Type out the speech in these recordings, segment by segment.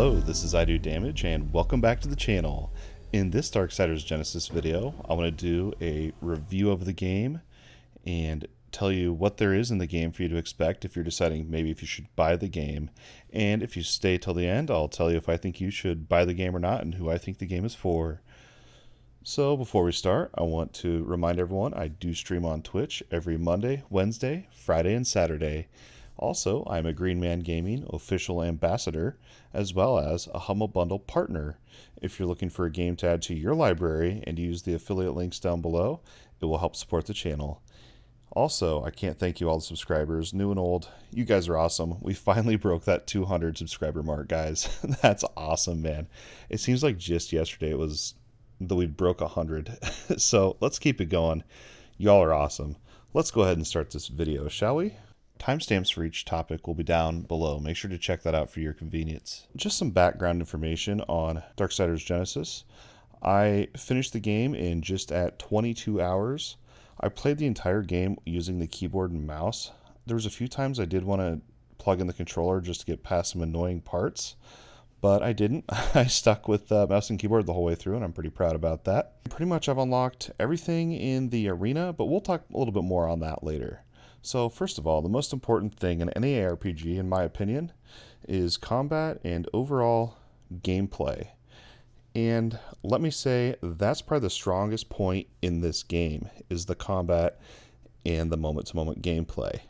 Hello, this is I Do Damage, and welcome back to the channel. In this Darksiders Genesis video, I want to do a review of the game and tell you what there is in the game for you to expect if you're deciding maybe if you should buy the game. And if you stay till the end, I'll tell you if I think you should buy the game or not and who I think the game is for. So before we start, I want to remind everyone I do stream on Twitch every Monday, Wednesday, Friday, and Saturday. Also, I'm a Green Man Gaming official ambassador, as well as a Humble Bundle partner. If you're looking for a game to add to your library and use the affiliate links down below, it will help support the channel. Also, I can't thank you all the subscribers, new and old. You guys are awesome. We finally broke that 200 subscriber mark, guys. That's awesome, man. It seems like just yesterday it was that we broke 100. So let's keep it going. Y'all are awesome. Let's go ahead and start this video, shall we? Timestamps for each topic will be down below. Make sure to check that out for your convenience. Just some background information on Darksiders Genesis. I finished the game in just at 22 hours. I played the entire game using the keyboard and mouse. There was a few times I did want to plug in the controller just to get past some annoying parts, but I didn't. I stuck with mouse and keyboard the whole way through, and I'm pretty proud about that. Pretty much I've unlocked everything in the arena, but we'll talk a little bit more on that later. So first of all, the most important thing in any ARPG, in my opinion, is combat and overall gameplay. And let me say, that's probably the strongest point in this game, is the combat and the moment-to-moment gameplay.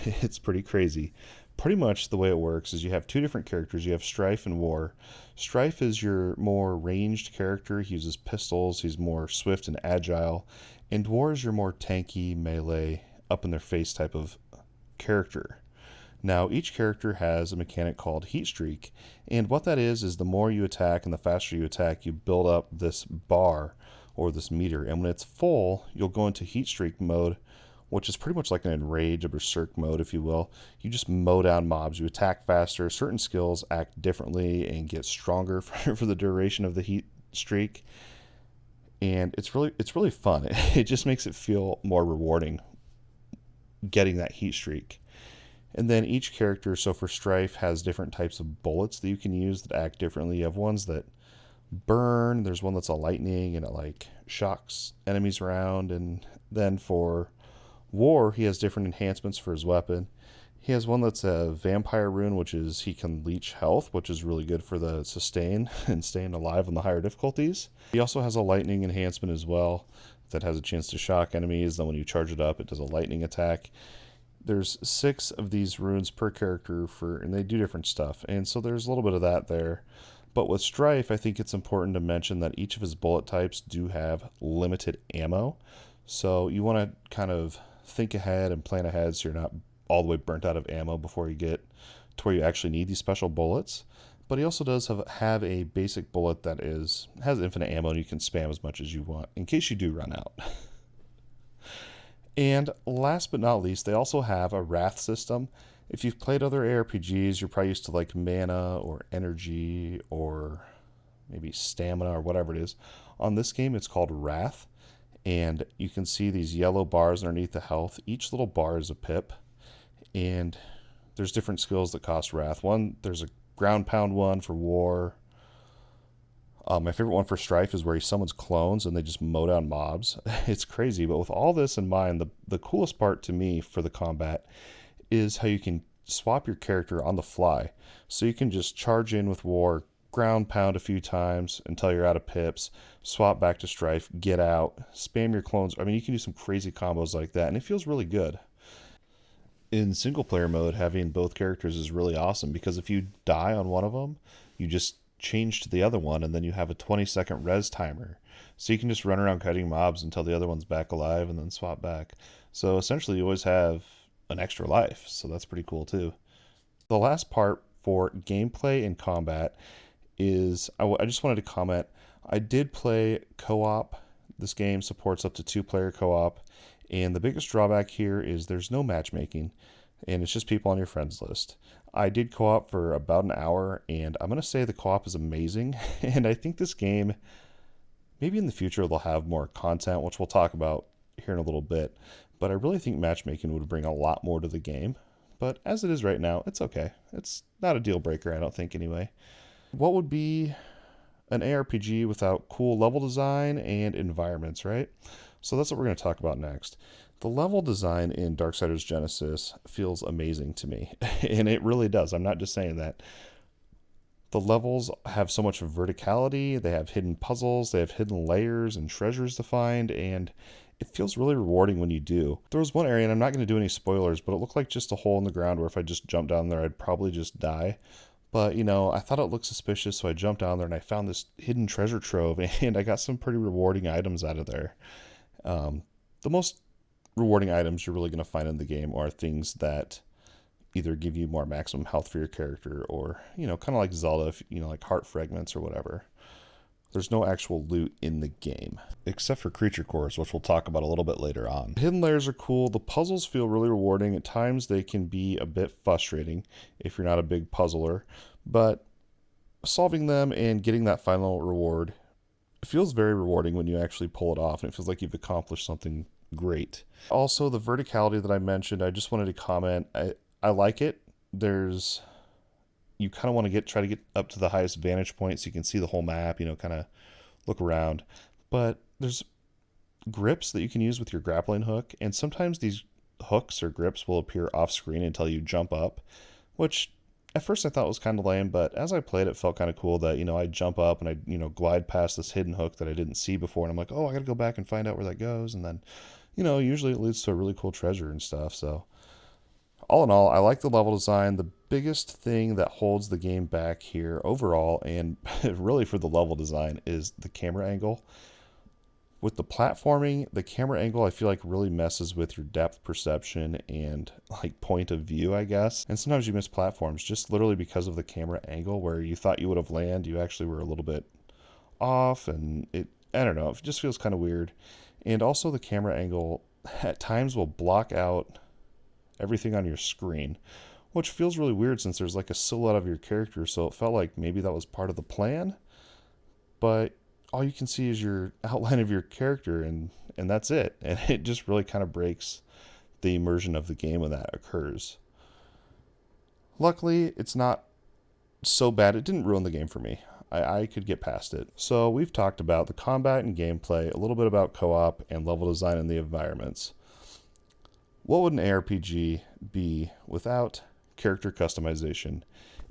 It's pretty crazy. Pretty much the way it works is you have two different characters. You have Strife and War. Strife is your more ranged character. He uses pistols. He's more swift and agile. And War is your more tanky, melee, up in their face type of character. Now each character has a mechanic called heat streak, and what that is the more you attack and the faster you attack, you build up this bar or this meter, and when it's full you'll go into heat streak mode, which is pretty much like an enrage or berserk mode, if you will. You just mow down mobs, you attack faster, certain skills act differently and get stronger for the duration of the heat streak, and it's really fun. It just makes it feel more rewarding getting that heat streak. And then each character, so for Strife, has different types of bullets that you can use that act differently. You have ones that burn, there's one that's a lightning and it like shocks enemies around, and then for War, he has different enhancements for his weapon. He has one that's a vampire rune, which is he can leech health, which is really good for the sustain and staying alive on the higher difficulties. He also has a lightning enhancement as well that has a chance to shock enemies. Then when you charge it up, it does a lightning attack. There's 6 of these runes per character and they do different stuff. And so there's a little bit of that there. But with Strife, I think it's important to mention that each of his bullet types do have limited ammo. So you want to kind of think ahead and plan ahead so you're not all the way burnt out of ammo before you get to where you actually need these special bullets. But he also does have a basic bullet that has infinite ammo, and you can spam as much as you want in case you do run out. And last but not least, they also have a wrath system. If you've played other ARPGs, you're probably used to like mana or energy or maybe stamina or whatever it is. On this game, it's called wrath, and you can see these yellow bars underneath the health. Each little bar is a pip, and there's different skills that cost wrath. There's a ground pound one for War. My favorite one for Strife is where he summons clones and they just mow down mobs. It's crazy, but with all this in mind, the coolest part to me for the combat is how you can swap your character on the fly. So you can just charge in with War, ground pound a few times until you're out of pips, swap back to Strife, get out, spam your clones. I mean, you can do some crazy combos like that, and it feels really good. In single player mode, having both characters is really awesome because if you die on one of them, you just change to the other one, and then you have a 20-second res timer. So you can just run around cutting mobs until the other one's back alive and then swap back. So essentially you always have an extra life, so that's pretty cool too. The last part for gameplay and combat is, I just wanted to comment, I did play co-op. This game supports up to 2-player co-op, and the biggest drawback here is there's no matchmaking, and it's just people on your friends list. I did co-op for about an hour, and I'm going to say the co-op is amazing, and I think this game, maybe in the future they'll have more content, which we'll talk about here in a little bit, but I really think matchmaking would bring a lot more to the game. But as it is right now, it's okay. It's not a deal breaker, I don't think, anyway. what would be an ARPG without cool level design and environments, right? So that's what we're going to talk about next. The level design in Darksiders Genesis feels amazing to me, and it really does. I'm not just saying that. The levels have so much verticality, they have hidden puzzles, they have hidden layers and treasures to find, and it feels really rewarding when you do. There was one area, and I'm not going to do any spoilers, but it looked like just a hole in the ground where if I just jumped down there, I'd probably just die. But, I thought it looked suspicious, so I jumped down there and I found this hidden treasure trove, and I got some pretty rewarding items out of there. The most rewarding items you're really going to find in the game are things that either give you more maximum health for your character or, kind of like Zelda, if, like heart fragments or whatever. There's no actual loot in the game, except for creature cores, which we'll talk about a little bit later on. Hidden layers are cool. The puzzles feel really rewarding. At times they can be a bit frustrating if you're not a big puzzler, but solving them and getting that final reward feels very rewarding when you actually pull it off, and it feels like you've accomplished something great. Also, the verticality that I mentioned, I just wanted to comment. I like it. You kind of want to try to get up to the highest vantage point so you can see the whole map, kind of look around. But there's grips that you can use with your grappling hook, and sometimes these hooks or grips will appear off screen until you jump up, which at first I thought was kind of lame, but as I played it felt kind of cool that, I jump up and I, glide past this hidden hook that I didn't see before, and I'm like, oh, I gotta go back and find out where that goes, and then, usually it leads to a really cool treasure and stuff, so all in all, I like the level design. The biggest thing that holds the game back here overall, and really for the level design, is the camera angle. With the platforming, the camera angle I feel like really messes with your depth perception and like point of view, I guess. And sometimes you miss platforms just literally because of the camera angle where you thought you would have landed, you actually were a little bit off, and I don't know, it just feels kind of weird. And also the camera angle at times will block out everything on your screen, which feels really weird since there's like a silhouette of your character, so it felt like maybe that was part of the plan, but all you can see is your outline of your character, and that's it, and it just really kind of breaks the immersion of the game when that occurs. Luckily, it's not so bad. It didn't ruin the game for me. I could get past it. So we've talked about the combat and gameplay, a little bit about co-op and level design in the environments. What would an ARPG be without character customization?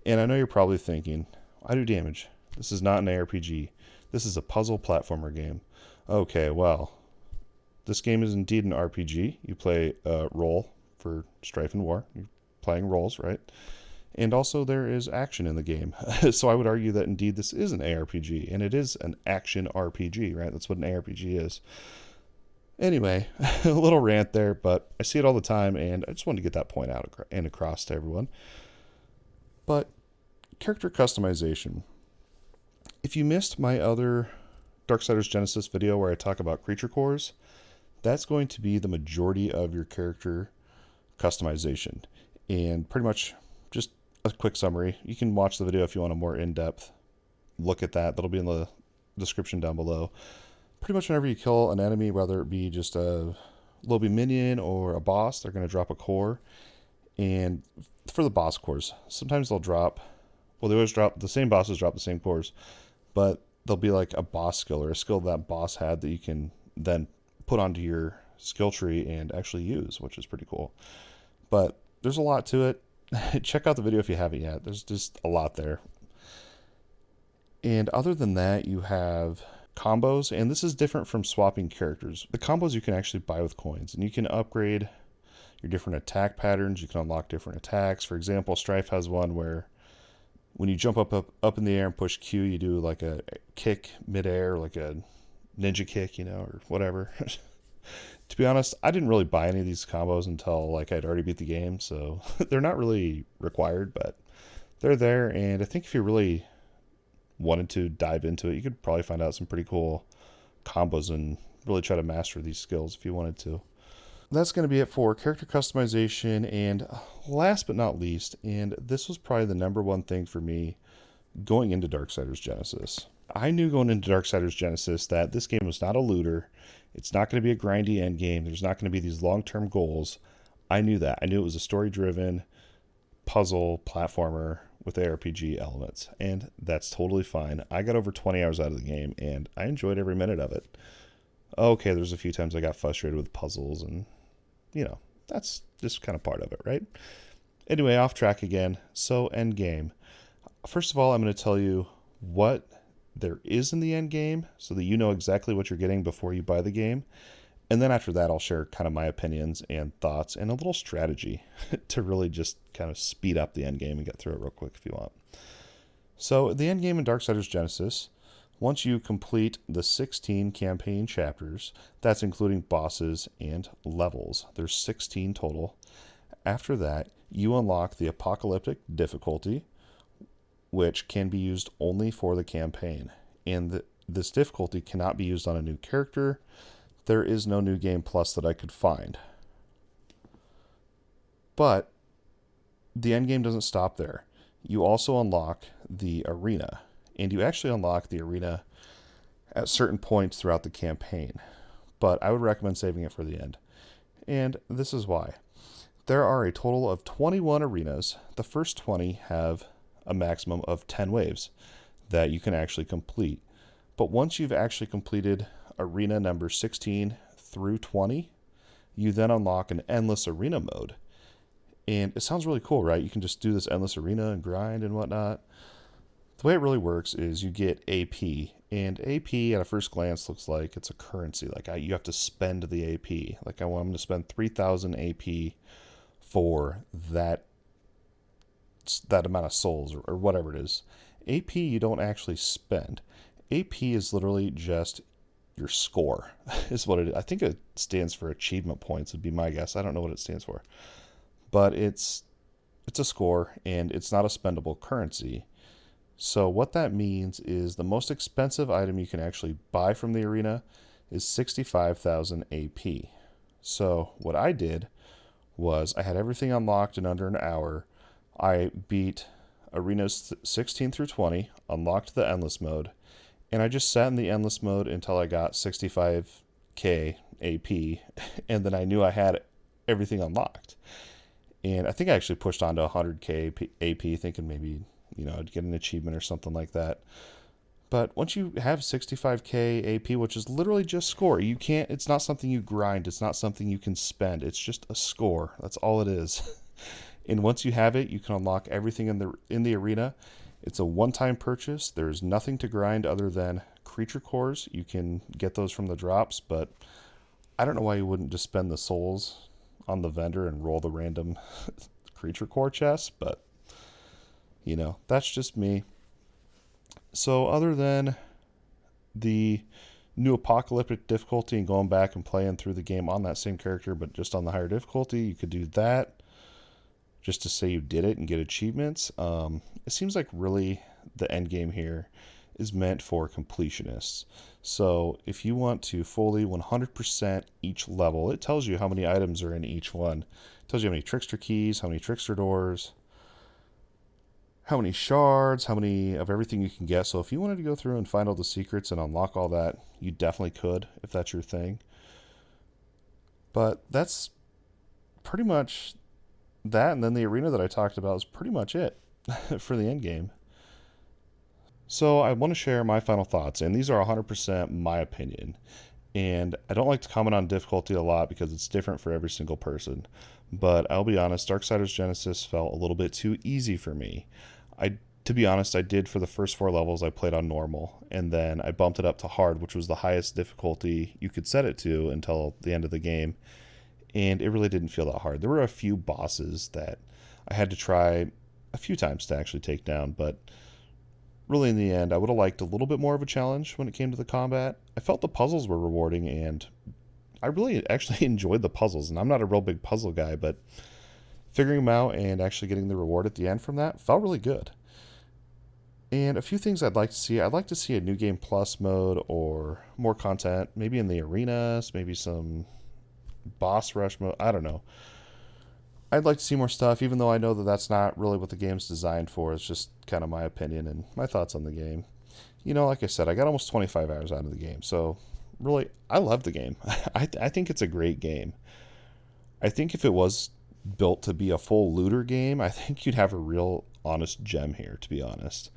And I know you're probably thinking, I do damage. This is not an ARPG. This is a puzzle platformer game. Okay, well, this game is indeed an RPG. You play a role for Strife and War. You're playing roles, right? And also there is action in the game. So I would argue that indeed this is an ARPG, and it is an action RPG, right? That's what an ARPG is. Anyway, a little rant there, but I see it all the time, and I just wanted to get that point out and across to everyone. But character customization. If you missed my other Darksiders Genesis video where I talk about creature cores, that's going to be the majority of your character customization. And pretty much just a quick summary. You can watch the video if you want a more in-depth look at that. That'll be in the description down below. Pretty much whenever you kill an enemy, whether it be just a lobby minion or a boss, they're going to drop a core. And for the boss cores, sometimes they'll drop, well, they always drop, the same bosses drop the same cores, but they'll be like a boss skill or a skill that boss had that you can then put onto your skill tree and actually use, which is pretty cool. But there's a lot to it. Check out the video if you haven't yet. There's just a lot there. And other than that, you have combos, and this is different from swapping characters. The combos you can actually buy with coins, and you can upgrade your different attack patterns. You can unlock different attacks. For example, Strife has one where when you jump up in the air and push Q, you do like a kick midair, like a ninja kick, or whatever. To be honest, I didn't really buy any of these combos until like I'd already beat the game, so they're not really required, but they're there, and I think if you really wanted to dive into it, you could probably find out some pretty cool combos and really try to master these skills if you wanted to. That's going to be it for character customization, and last but not least, and this was probably the number one thing for me going into Darksiders Genesis. I knew going into Darksiders Genesis that this game was not a looter. It's not going to be a grindy endgame. There's not going to be these long-term goals. I knew that. I knew it was a story-driven puzzle platformer with ARPG elements, and that's totally fine. I got over 20 hours out of the game, and I enjoyed every minute of it. Okay, there's a few times I got frustrated with puzzles, and, that's just kind of part of it, right? Anyway, off track again. So, Endgame. First of all, I'm going to tell you what there is in the Endgame so that you know exactly what you're getting before you buy the game. And then after that, I'll share kind of my opinions and thoughts and a little strategy to really just kind of speed up the Endgame and get through it real quick if you want. So, the Endgame in Darksiders Genesis, once you complete the 16 campaign chapters, that's including bosses and levels. There's 16 total. After that, you unlock the apocalyptic difficulty, which can be used only for the campaign. And this difficulty cannot be used on a new character. There is no New Game Plus that I could find. But the endgame doesn't stop there. You also unlock the arena, and you actually unlock the arena at certain points throughout the campaign. But I would recommend saving it for the end. And this is why. There are a total of 21 arenas. The first 20 have a maximum of 10 waves that you can actually complete. But once you've actually completed arena number 16 through 20, you then unlock an endless arena mode. And it sounds really cool, right? You can just do this endless arena and grind and whatnot. The way it really works is you get AP, and AP at a first glance looks like it's a currency. Like you have to spend the AP. Like I'm going to spend 3,000 AP for that amount of souls or whatever it is. AP you don't actually spend. AP is literally just your score is what it is. I think it stands for achievement points would be my guess. I don't know what it stands for. But it's a score, and it's not a spendable currency. So what that means is the most expensive item you can actually buy from the arena is 65,000 AP. So what I did was I had everything unlocked in under an hour. I beat arenas 16 through 20, unlocked the endless mode, and I just sat in the endless mode until I got 65k AP, and then I knew I had everything unlocked. And I think I actually pushed on to 100k AP, thinking maybe, I'd get an achievement or something like that. But once you have 65k AP, which is literally just score, it's not something you grind, it's not something you can spend, it's just a score. That's all it is. And once you have it, you can unlock everything in the arena. It's a one-time purchase. There's nothing to grind other than creature cores. You can get those from the drops, but I don't know why you wouldn't just spend the souls on the vendor and roll the random creature core chest, but that's just me. So other than the new apocalyptic difficulty and going back and playing through the game on that same character but just on the higher difficulty, you could do that just to say you did it and get achievements. It seems like really the end game here is meant for completionists. So if you want to fully 100% each level, it tells you how many items are in each one. It tells you how many trickster keys, how many trickster doors, how many shards, how many of everything you can get. So if you wanted to go through and find all the secrets and unlock all that, you definitely could if that's your thing. But that's pretty much that, and then the arena that I talked about is pretty much it for the end game. So I want to share my final thoughts, and these are 100% my opinion. And I don't like to comment on difficulty a lot because it's different for every single person. But I'll be honest, Darksiders Genesis felt a little bit too easy for me. To be honest, I did for the first 4 levels, I played on normal, and then I bumped it up to hard, which was the highest difficulty you could set it to until the end of the game. And it really didn't feel that hard. There were a few bosses that I had to try a few times to actually take down, but really in the end, I would have liked a little bit more of a challenge when it came to the combat. I felt the puzzles were rewarding, and I really actually enjoyed the puzzles, and I'm not a real big puzzle guy, but figuring them out and actually getting the reward at the end from that felt really good. And a few things I'd like to see. I'd like to see a New Game Plus mode or more content, maybe in the arenas, maybe some boss rush mode. I don't know. I'd like to see more stuff, even though I know that that's not really what the game's designed for. It's just kind of my opinion and my thoughts on the game. Like I said, I got almost 25 hours out of the game, so really, I love the game. I think it's a great game. I think if it was built to be a full looter game, I think you'd have a real honest gem here, to be honest.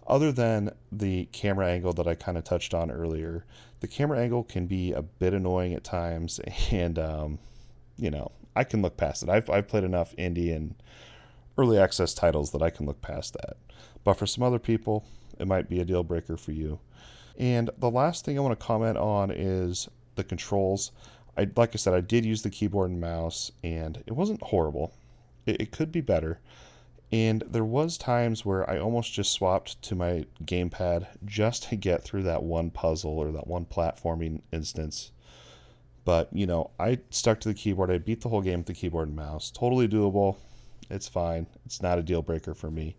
Other than the camera angle that I kind of touched on earlier, the camera angle can be a bit annoying at times, and I can look past it. I've played enough indie and early access titles that I can look past that. But for some other people, it might be a deal breaker for you. And the last thing I want to comment on is the controls. Like I said, I did use the keyboard and mouse, and it wasn't horrible. It could be better. And there was times where I almost just swapped to my gamepad just to get through that one puzzle or that one platforming instance. But, I stuck to the keyboard. I beat the whole game with the keyboard and mouse. Totally doable. It's fine. It's not a deal breaker for me.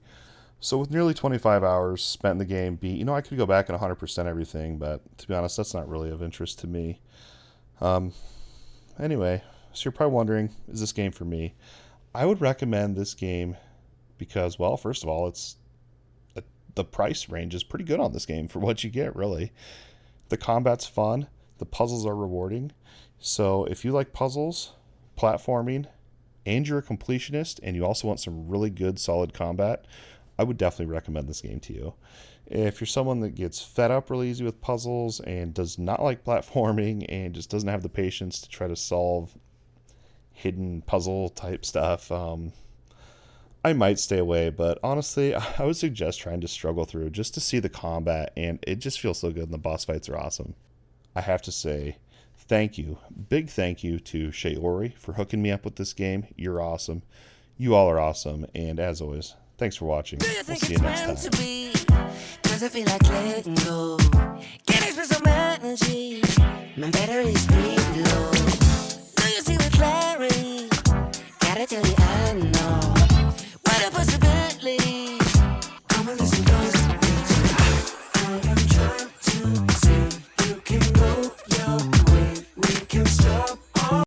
So with nearly 25 hours spent in the game, I could go back and 100% everything, but to be honest, that's not really of interest to me. Anyway, so you're probably wondering, is this game for me? I would recommend this game because, well, first of all, the price range is pretty good on this game for what you get, really. The combat's fun. The puzzles are rewarding. So if you like puzzles, platforming, and you're a completionist, and you also want some really good, solid combat, I would definitely recommend this game to you. If you're someone that gets fed up really easy with puzzles and does not like platforming and just doesn't have the patience to try to solve hidden puzzle type stuff, I might stay away, but honestly, I would suggest trying to struggle through just to see the combat, and it just feels so good, and the boss fights are awesome. I have to say, big thank you to Shaori for hooking me up with this game. You're awesome. You all are awesome, and as always, thanks for watching. We'll see you next time. Cause I feel like letting go. Can't express some energy. My battery's pretty low. Do you see with clarity? Gotta tell you I know.